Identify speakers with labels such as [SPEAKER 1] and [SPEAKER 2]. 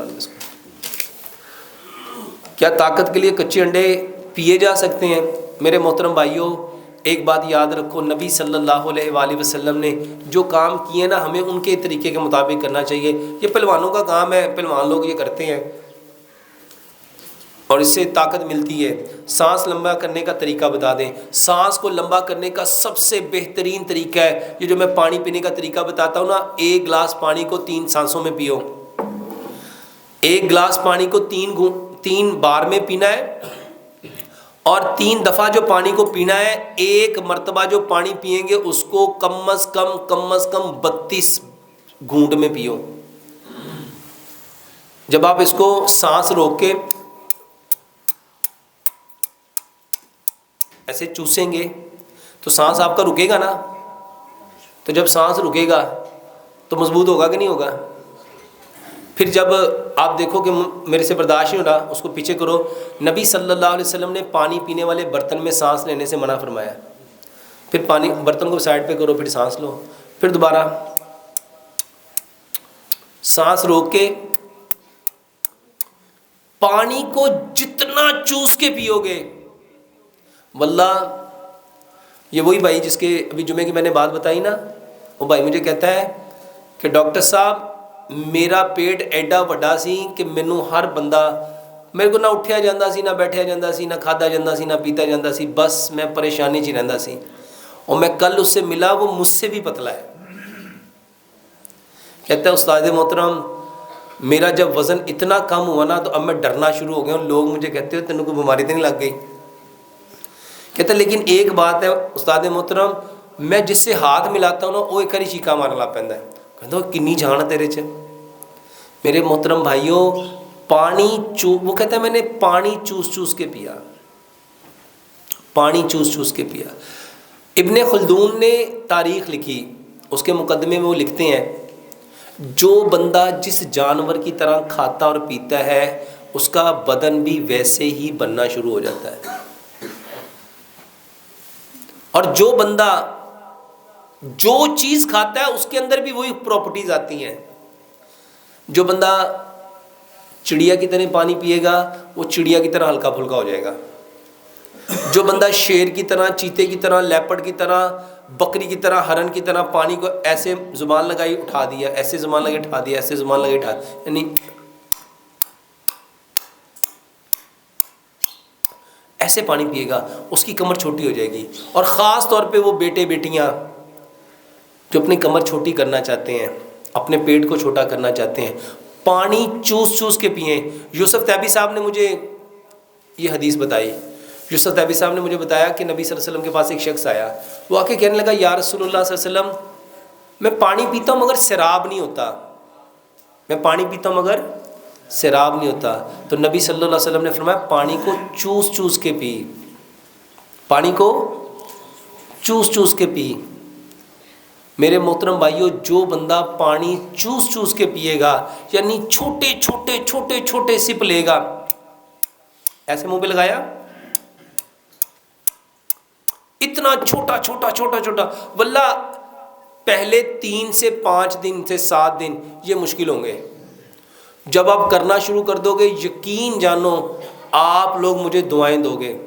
[SPEAKER 1] دو اس کو۔ کیا طاقت کے لیے کچے انڈے پیے جا سکتے ہیں؟ میرے محترم بھائیوں، ایک بات یاد رکھو، نبی صلی اللہ علیہ وآلہ وسلم نے جو کام کیے نا، ہمیں ان کے طریقے کے مطابق کرنا چاہیے۔ یہ پہلوانوں کا کام ہے، پہلوان لوگ یہ کرتے ہیں اور اس سے طاقت ملتی ہے۔ سانس لمبا کرنے کا طریقہ بتا دیں۔ سانس کو لمبا کرنے کا سب سے بہترین طریقہ ہے یہ جو میں پانی پینے کا طریقہ بتاتا ہوں نا، 1 گلاس پانی کو 3 سانسوں میں پیو۔ 1 گلاس پانی کو 3 بار میں پینا ہے، اور 3 دفعہ جو پانی کو پینا ہے، 1 مرتبہ جو پانی پیئیں گے اس کو کم از کم 32 گھونٹ میں پیو۔ جب آپ اس کو سانس روک کے ایسے چوسیں گے تو سانس آپ کا رکے گا نا، تو جب سانس رکے گا تو مضبوط ہوگا کہ نہیں ہوگا؟ پھر جب آپ دیکھو کہ میرے سے برداشت نہیں ہو رہا، اس کو پیچھے کرو۔ نبی صلی اللہ علیہ وسلم نے پانی پینے والے برتن میں سانس لینے سے منع فرمایا۔ پھر پانی برتن کو سائڈ پہ کرو، پھر سانس لو، پھر دوبارہ سانس روک کے پانی کو جتنا چوس کے پیو گے، واللہ یہ وہی بھائی جس کے ابھی جمعے کی میں نے بات بتائی نا، وہ بھائی مجھے کہتا ہے کہ ڈاکٹر صاحب میرا پیٹ ایڈا وڈا سی کہ مینوں ہر بندہ، میرے کو نہ اٹھیا جاندہ سی، نہ بیٹھیا جاندہ سی، نہ کھادا جاندہ سی، نہ پیتا جاندہ سی، بس میں پریشانی چ رہندا سی۔ اور میں کل اس سے ملا، وہ مجھ سے بھی پتلا ہے۔ کہتا ہے استاد محترم میرا جب وزن اتنا کم ہوا نا تو اب میں ڈرنا شروع ہو گیا ہوں، لوگ مجھے کہتے ہو تینوں کوئی بیماری تو نہیں لگ گئی؟ کہتا ہے لیکن ایک بات ہے استاد محترم، میں جس سے ہاتھ ملاتا ہوں نا وہ ایک ہی چیکا مارن لگ پیندا ہے۔ کہتا ہے کنی جان ہے تیرے چ۔ میرے محترم بھائیوں، وہ کہتا ہے میں نے پانی چوس چوس کے پیا، پانی چوس چوس کے پیا۔ ابن خلدون نے تاریخ لکھی، اس کے مقدمے میں وہ لکھتے ہیں جو بندہ جس جانور کی طرح کھاتا اور پیتا ہے اس کا بدن بھی ویسے ہی بننا شروع ہو جاتا ہے، اور جو بندہ جو چیز کھاتا ہے اس کے اندر بھی وہی پراپرٹیز آتی ہیں۔ جو بندہ چڑیا کی طرح پانی پیے گا وہ چڑیا کی طرح ہلکا پھلکا ہو جائے گا۔ جو بندہ شیر کی طرح، چیتے کی طرح، لیپرڈ کی طرح، بکری کی طرح، ہرن کی طرح پانی کو ایسے زبان لگائی اٹھا دیا، ایسے زبان لگائی اٹھا دیا، ایسے زبان لگائی اٹھا دیا، یعنی ایسے پانی پیے گا، اس کی کمر چھوٹی ہو جائے گی۔ اور خاص طور پہ وہ بیٹے بیٹیاں جو اپنی کمر چھوٹی کرنا چاہتے ہیں، اپنے پیٹ کو چھوٹا کرنا چاہتے ہیں، پانی چوس چوس کے پئیں۔ یوسف تیبی صاحب نے مجھے یہ حدیث بتائی، یوسف تیبی صاحب نے مجھے بتایا کہ نبی صلی اللہ علیہ وسلم کے پاس ایک شخص آیا، وہ آ کے کہنے لگا یا رسول اللہ صلی اللہ علیہ وسلم میں پانی پیتا ہوں مگر سیراب نہیں ہوتا، میں پانی پیتا ہوں مگر سیراب نہیں ہوتا۔ تو نبی صلی اللہ علیہ وسلم نے فرمایا پانی کو چوس چوس کے پی، پانی کو چوس چوس کے پی۔ میرے محترم بھائیوں، جو بندہ پانی چوس چوس کے پیے گا، یعنی چھوٹے چھوٹے چھوٹے چھوٹے سپ لے گا، ایسے منہ پہ لگایا، اتنا چھوٹا چھوٹا چھوٹا چھوٹا، واللہ پہلے 3 سے 5 دن سے 7 دن یہ مشکل ہوں گے۔ جب آپ کرنا شروع کر دو گے، یقین جانو آپ لوگ مجھے دعائیں دو گے۔